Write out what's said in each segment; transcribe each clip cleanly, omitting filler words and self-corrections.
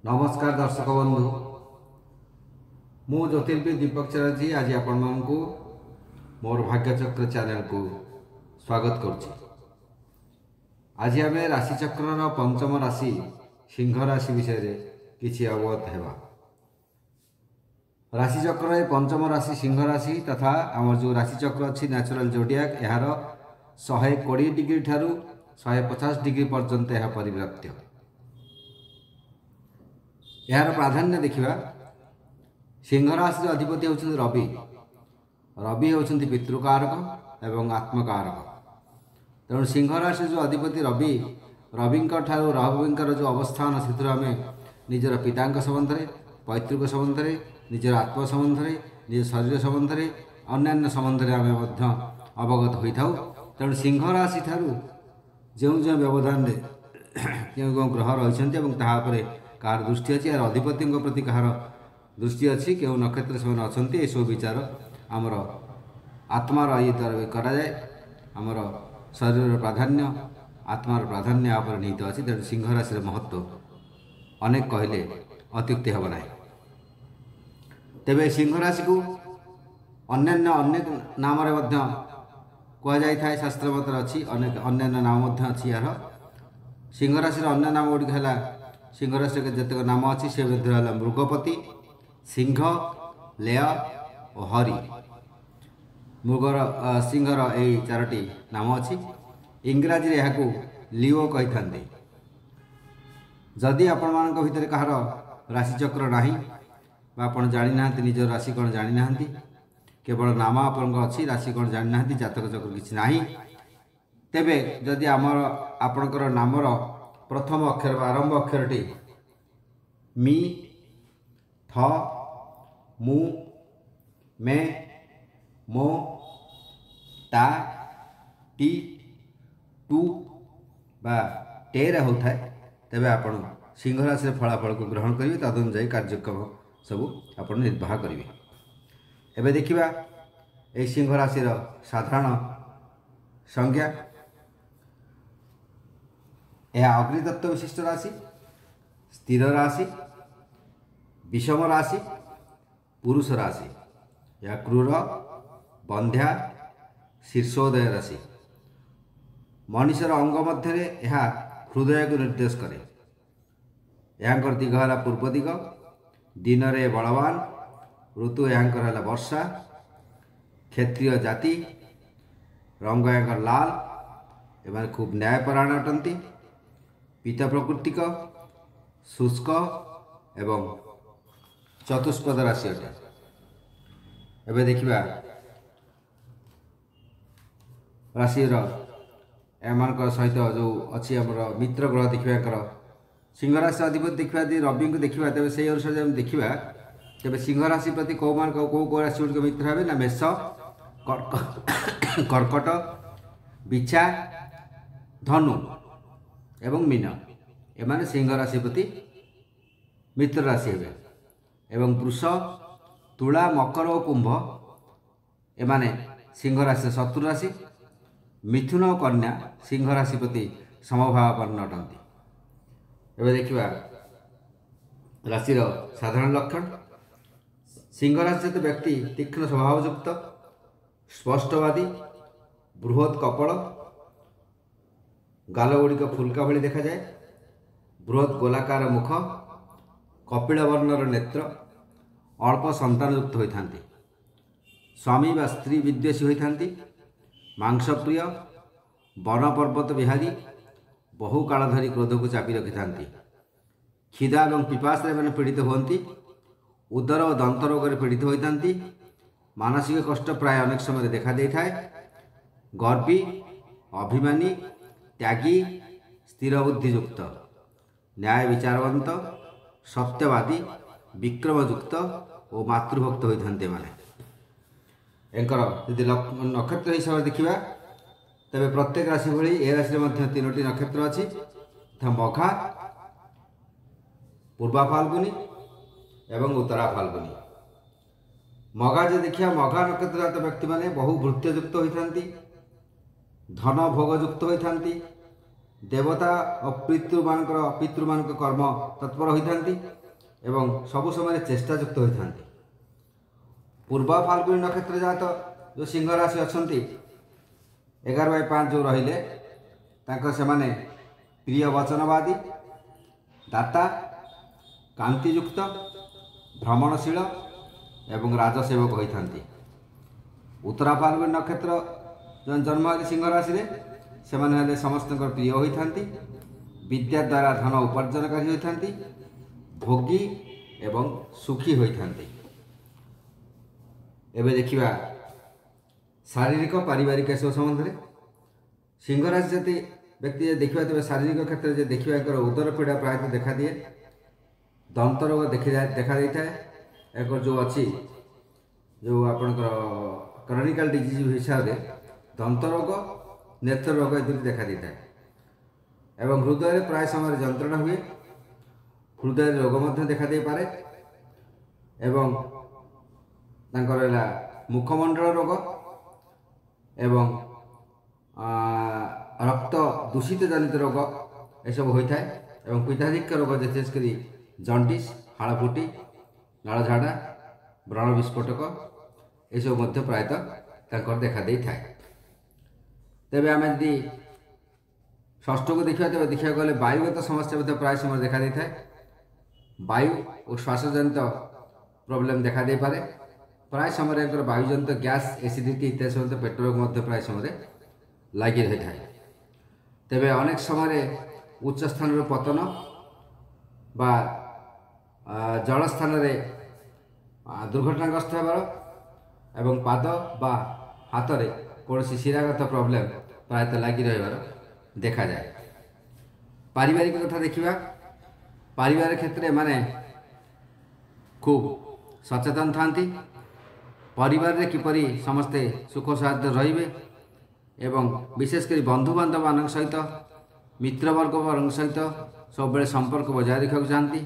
नमस्कार दर्शक बंधु मु ज्योतिर्विद दीपक चैटर्जी आज आपण मानकु मोर भाग्यचक्र चैनल को स्वागत करुच्ची। आज आम राशिचक्र पंचम राशि सिंह राशि विषय किसी अवगत हेबा। राशिचक्र पंचम राशि सिंह राशि तथा आमर जो राशिचक्र अच्छी नेचुरल जोडियाक यार 120 डिग्री ठारू 150 डिग्री पर्यंत यह परिव्याप्त। यार प्राधान्य देखा सिंह राशि अधिपति होउछन्ति रवि। रवि होउछन्ति पितृकारक एवं आत्मकारक। तेणु सिंह राशि जो अधिपति रवि रविंकर ठारू राहुविंकर जो अवस्थान से आम निजर पिता संबंध में पैतृक संबंध में निजर आत्म संबंध में निज शरीर संबंध में अन्य संबंध में आम अवगत होता। तेणु सिंह राशि ठारू जो जो व्यवधान क्यों ग्रह रही कार दृष्टि अच्छी यार अधिपति प्रति कहार दृष्टि अच्छी क्यों नक्षत्र से अच्छा ये सब विचार आमर आत्मार ये तरह कराए। आमर शरीर प्राधान्य आत्मार प्राधान्य आप निहित अच्छी। तेणु सिंह राशि महत्व अनेक कहले अत्युक्ति हम ना। तेबे सिंह राशि को अन्य अनेक नाम कहुई शास्त्र मत अच्छी अनेक अन्य नाम अच्छी। यार सिंह राशि अन्य नाम गुड़िक है सिंह राशि जितक नाम अच्छी से मृगपति सिंह लेय और हरि। मृगर सिंहर यही चारोटी नाम अच्छी। इंग्राजी यहाँ लिओ कही था। जदि आपण मान भितर कहार राशिचक्र ना आप जानी ना निज राशि कौन जानी ना केवल नाम आपण अच्छी राशि कौन जानी ना जातक चक्र किसी ना तेबे जदि आमर आपणकर नामर प्रथम अक्षर आरंभ अक्षरटी मी थ मु मे मो ता टी टू बा टेरे होता है तेबे आपण सिंह राशि फलाफल को ग्रहण करेंगे तदनुसार कार्यक्रम सबू आप निर्वाह करेंगे। एबे देखिबा ए सिंह राशि साधारण संज्ञा यह अग्नितत्व विशिष्ट राशि स्थिर राशि विषम राशि पुरुष राशि यह क्रूर बंध्या शीर्षोदय राशि मनुष्यर अंग मध्य यह हृदय को निर्देश करे। यहाँ दिग है पूर्व दिग दिन रे बलवान ऋतु यहाँ है वर्षा क्षेत्रीय जाति रंग यहाँ लाल एवं खूब न्यायपरायण अटंती पिता प्रकृतिक शुष्क एवं चतुष्पद राशि अटे। एबे देखिबा राशि एम सहित जो अच्छी आम मित्र ग्रह देखा सिंह राशि अधिपति देखा रवि को देखा तेज से अनुसार देखा तेज सिंह राशि प्रति कौ मान कौ राशि गुड़िक मित्र हे ना मेष कर्कट बिछा धनु एवं मीन एमाने सिंह राशि प्रति मित्र राशि हे एवं वृष तुला मकर और कुंभ एमाने सिंह राशि शत्रु राशि मिथुन और कन्या सिंह राशि प्रति समभावापन्न अटंती। एवं देखिबा राशि साधारण लक्षण सिंह राशि व्यक्ति तीक्ष्ण स्वभावयुक्त स्पष्टवादी बृहत कपल गाल गुड़िक फुलका भली देखा जाए बृहत गोलाकार मुख कपिल वर्णर नेत्र अल्प संतानयुक्त होता स्वामी व स्त्री विद्वेषी होता मांसप्रिय वन पर्वत विहारी बहु काल धरी क्रोध को चापी रखि था क्षिदा और पिपाशा मैंने पीड़ित होती उदर और दंत रोग पीड़ित होता मानसिक कष्ट प्राय अनेक समय देखा दे था गर्वी अभिमानी त्यागी स्थिर बुद्धियुक्त न्याय विचारवंत सत्यवादी विक्रमयुक्त और मातृभक्त होते माने एंकर यदि नक्षत्र हिसाब से देखा तेरे प्रत्येक राशि भली ए राशि में तीनोटी नक्षत्र अच्छी तथा मघा पूर्वा फाल्गुनी एवं उत्तरा फाल्गुनी। मघा जो देखिए मघा नक्षत्र व्यक्ति माने बहु भृत्ययुक्त होता धन भोगयुक्त होता देवता और पितृ कर्म तत्पर होइथांती एवं सबु समय चेष्टायुक्त होइथांती। पूर्व फाल्गुनी नक्षत्र जात जो सिंह राशि अछंती 11/5 जो रहिले तांको सेमाने प्रिय वचनवादी, दाता, कांतियुक्त, भ्रमणशील एवं राजसेवक होइथांती। उत्तरा फाल्गुनी नक्षत्र जो जन्म है सिंह राशि रे सेमाने हेले समस्त प्रिय होइथांती। विद्या द्वारा धन उपार्जनकारी होइथांती, भोगी एवं सुखी होइथांती। एबे देखिबा शारीरिक पारिवारिक सब संबंध में सिंह राशि जति व्यक्ति देखा तेज शारीरिक क्षेत्र में देखा उदर पीड़ा प्रायतः देखा दिए, दंत रोग देखा देता है, एक जो अच्छी जो आपणकर क्रॉनिकल डिजीज हिसाब से दंत रोग, नेत्र रोग ये देखा देता है। एवं हृदय प्राय समय जंत्रणा हुए, हृदय रोग मध्य देखा दे पारे एवं मुखमंडल रोग एवं रक्त दूषित जनित रोग यह होता है। एवं पित्ताधिक रोग विशेषकर जंडिस, हाड़फुटी, नाड़ झाड़ा, व्रण विस्फोटक यह प्रायतः देखा दे था। तेबे आम यदि षष्ठ को देखा तेज देखा गले वायुगत समस्या प्राय समय देखा दे था। वायु और श्वासजनित प्रोब्लेम देखा दे पारे। प्राय समय वायुजनित गैस, एसिडिटी इत्यादि समय पेट रोग प्राय समय लगी रही है। तेबे अनेक समय उच्च स्थान पतन बा जल स्थान दुर्घटनाग्रस्त होबार एवं पाद बा हाथ में कौन शिरागत प्रोब्लेम प्रायतः लगी रही देखा जाए। पारिवारिक कथा देखिबा, पारिवारिक क्षेत्र माने खूब सचेतन थांती। परिवार रे किपरि समस्ते सुख साध्य रहिबे एवं विशेषकर बंधु बांधव मान सहित मित्रवर्ग मान सहित सब बेले संपर्क बजाय रखा चाहती,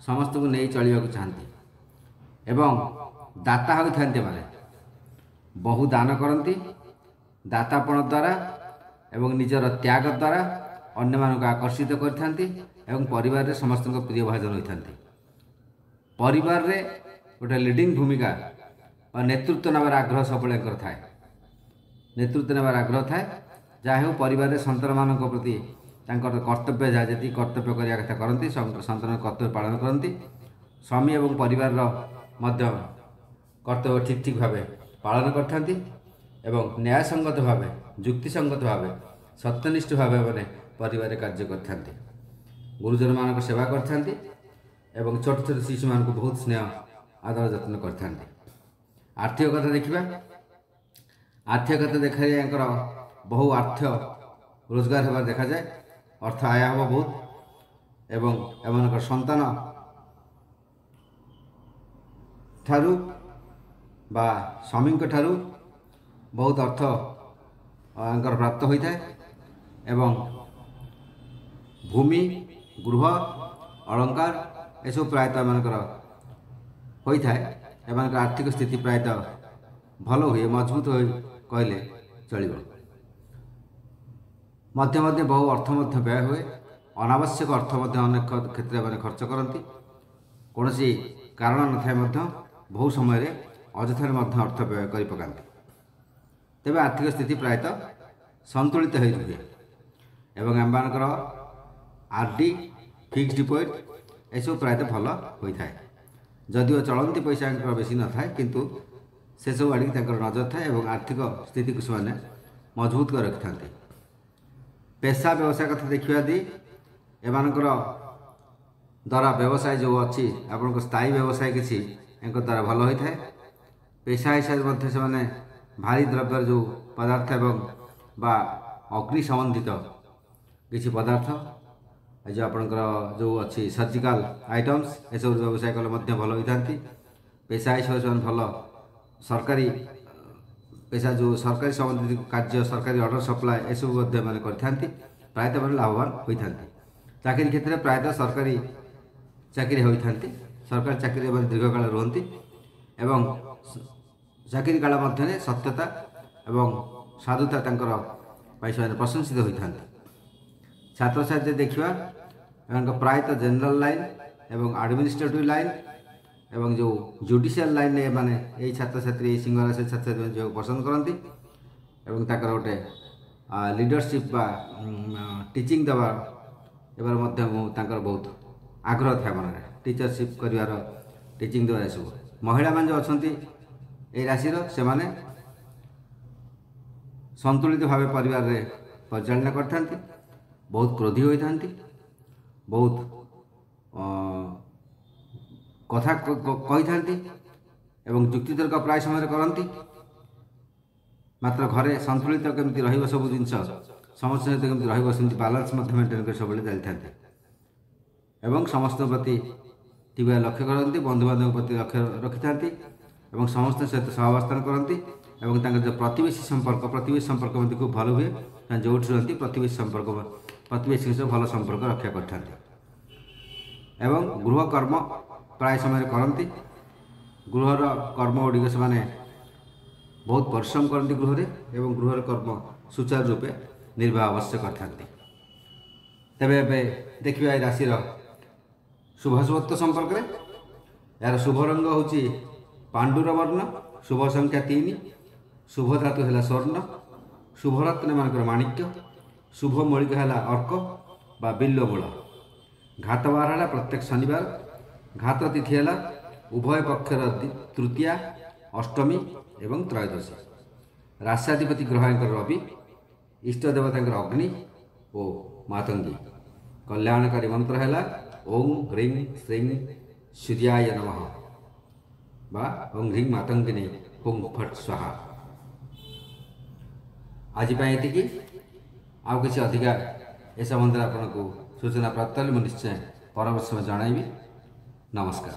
समस्त को नहीं चलने चाहती एवं दाता होता माने बहु दान करती। दातापण द्वारा एवं निजर त्याग द्वारा अन्य मानक आकर्षित करथांती एवं परिवार रे समस्त प्रिय भाजन होइथांती। परिवार रे गोटे लीडिंग भूमिका और नेतृत्व नेबार आग्रह सब थाए, नेतृत्व नेबार आग्रह थाए। जहाँ हो परिवार सन्तान मान प्रति कर्तव्य जहाँ जी कर्तव्य करने कथा करती, सन्तान कर्तव्य पालन करती। स्वामी एवं परिवार मध्य कर्तव्य ठीक ठीक भाव पालन करथांती एवं न्यायसंगत भाव, युक्तिसंगत भाव, सत्यनिष्ठ भाव मैंने परिवार कार्य करथांती। गुरुजन मान सेवा करथांती एवं छोट छोट शिशु मान बहुत स्नेह आदर जत्न करथांती। आर्थिक कथा देखिबा, आर्थिक कथा देखा बहु अर्थ रोजगार होगा देखा जाए, अर्थ आय हम बहुत एवं एम सन्तान ठारू बा स्वामी ठारू बहुत अर्थ प्राप्त होता है एवं भूमि, गृह, अलंकार यह प्रायतः एमकर होता है। एमकर आर्थिक स्थिति प्रायतः भल हुए, मजबूत हो कहले चलो। मध्य मध्य बहु अर्थ व्यय हुए, अनावश्यक अर्थ अनेक क्षेत्र में खर्च करती, कौन कारण न बहु समय अजथार अर्थ व्यय कर पकाती। तेज आर्थिक स्थिति प्रायतः संतुलित हो रुहे एवं एमकर आरडी, फिक्स डिपोजिट यह प्रायतः भल होता है। जदिव चलती पैसा बेसी न थाए किंतु से सब आड़ नजर थाए और आर्थिक स्थिति को से मजबूत कर रखि था। पेशा व्यवसाय कथा देखा दी एमानकर द्वारा व्यवसाय जो अच्छी आपण स्थायी व्यवसाय किसी द्वारा भल होता है। पेशा हिसाब से भारी द्रव्य जो पदार्थ एवं बा अग्नि संबंधित किसी पदार्थ जो आपणकर जो अच्छी सर्जिकल आइटम्स ये सब व्यवसाय कले भल होता। पेशा हिसाब से भल सरकारी पेशा जो सरकारी संबंधित कार्य, सरकारी ऑर्डर सप्लाय ये सब मैंने करते प्रायतः मैंने लाभवान होता। चाकरी क्षेत्र में प्रायतः सरकारी चाकरी होता, सरकारी चाकरी में दीर्घकाल रुहति एवं चाकरी काल मध्य सत्यता एवं साधुता प्रशंसित होता। ଛାତ୍ରଛାତ୍ରୀ ଦେଖିବା ଏମାନଙ୍କ ପ୍ରାୟତଃ ଜେନେରାଲ ଲାଇନ୍ ଏବଂ ଆଡ଼ମିନିଷ୍ଟ୍ରେଟିଭ ଲାଇନ୍ ଏବଂ ଯେଉଁ ଜୁଡ଼ିସିଆଲ ଲାଇନ୍ରେ ମାନେ ଏଇ ଛାତ୍ରଛାତ୍ରୀ ଏଇ ସିଂହ ରାଶି ଛାତ୍ରଛାତ୍ରୀ ଯିବାକୁ ପସନ୍ଦ କରନ୍ତି ଏବଂ ତାଙ୍କର ଗୋଟେ লিডরশিপ বা টিচিং এবার ମଧ୍ୟ ତାଙ୍କର ବହୁତ ଆଗ୍ରହ ଥାଏ ମନରେ ଟିଚରସିପ୍ କରିବାର ଟିଚିଂ ଦେବାର ଏସବୁ। ମହିଳାମାନେ ଯେଉଁ ଅଛନ୍ତି ଏଇ ରାଶିର ସେମାନେ ସନ୍ତୁଳିତ ଭାବେ ପରିବାରରେ ପରିଚାଳନା କରିଥାନ୍ତି, ବହୁତ କ୍ରୋଧୀ ହୋଇଥାନ୍ତି, ବହୁତ କଥା କହିଥାନ୍ତି ଏବଂ ଯୁକ୍ତିତର୍କ ପ୍ରାୟ ସମୟରେ କରନ୍ତି। ମାତ୍ର ଘରେ ସନ୍ତୁଳିତ କେମିତି ରହିବ ସବୁ ଜିନିଷ ସମସ୍ତଙ୍କ ସହିତ କେମିତି ରହିବ ସେମିତି ବାଲାନ୍ସ ମଧ୍ୟ ମେଣ୍ଟେନ୍ କରି ସବୁବେଳେ ଚାଲିଥାନ୍ତି ଏବଂ ସମସ୍ତଙ୍କ ପ୍ରତି ଠିକ୍ ଭାବେ ଲକ୍ଷ୍ୟ କରନ୍ତି, ବନ୍ଧୁବାନ୍ଧବଙ୍କ ପ୍ରତି ଲକ୍ଷ୍ୟ ରଖିଥାନ୍ତି ଏବଂ ସମସ୍ତଙ୍କ ସହିତ ସହାବସ୍ଥାନ କରନ୍ତି ଏବଂ ତାଙ୍କର ଯେଉଁ ପ୍ରତିବେଶୀ ସମ୍ପର୍କ ମଧ୍ୟ ଖୁବ୍ ଭଲ ହୁଏ। ସେମାନେ ଯେଉଁଠି ରୁହନ୍ତି ପ୍ରତିବେଶୀଙ୍କ ସହ ଭଲ ସମ୍ପର୍କ ରକ୍ଷା କରିଥାନ୍ତି ଏବଂ ଗୃହ କର୍ମ ପ୍ରାୟ ସମୟରେ କରନ୍ତି। ଗୃହର କର୍ମ ଗୁଡ଼ିକ ସେମାନେ ବହୁତ ପରିଶ୍ରମ କରନ୍ତି ଗୃହରେ ଏବଂ ଗୃହର କର୍ମ ସୁଚାରୁ ରୂପେ ନିର୍ବାହ ଅବଶ୍ୟ କରିଥାନ୍ତି। ତେବେ ଏବେ ଦେଖିବା ଏ ରାଶିର ଶୁଭାଶୁଭତ୍ୱ ସମ୍ପର୍କରେ। ଏହାର ଶୁଭ ରଙ୍ଗ ହେଉଛି ପାଣ୍ଡୁର ବର୍ଣ୍ଣ, ଶୁଭ ସଂଖ୍ୟା 3, ଶୁଭ ଧାତୁ ହେଲା ସ୍ୱର୍ଣ୍ଣ, ଶୁଭରତ୍ନ ମାନଙ୍କର ମାଣିକ୍ୟ, ଶୁଭ ମୌଳିକ ହେଲା ଅର୍କ ବା ବିଲ୍ୱ ମୂଳ। ଘାତ ବାର ହେଲା ପ୍ରତ୍ୟେକ ଶନିବାର, ଘାତ ତିଥି ହେଲା ଉଭୟ ପକ୍ଷର ତୃତୀୟା, ଅଷ୍ଟମୀ ଏବଂ ତ୍ରୟୋଦଶୀ। ରାଶ୍ୟାଧିପତି ଗ୍ରହଙ୍କର ରବି, ଇଷ୍ଟ ଦେବତାଙ୍କର ଅଗ୍ନି ଓ ମାତଙ୍ଗୀ। କଲ୍ୟାଣକାରୀ ମନ୍ତ୍ର ହେଲା ଓಂ ହ୍ରିଂ ଶ୍ରୀଂ ସୂର୍ୟାୟ ନମଃ ବା ଓಂ ହ୍ରିଂ ମାତଙ୍ଗିନୀ ହୁଂ ଫଟ୍ ସ୍ୱାହା। ଆଜି ପାଇଁ ଏତିକି। ଆଉ କିଛି ଅଧିକା ଏ ସମ୍ବନ୍ଧରେ ଆପଣଙ୍କୁ ସୂଚନା ପ୍ରାପ୍ତ ହେଲେ ମୁଁ ନିଶ୍ଚୟ ପରବର୍ତ୍ତୀ ସମୟ ଜଣାଇବି। ନମସ୍କାର।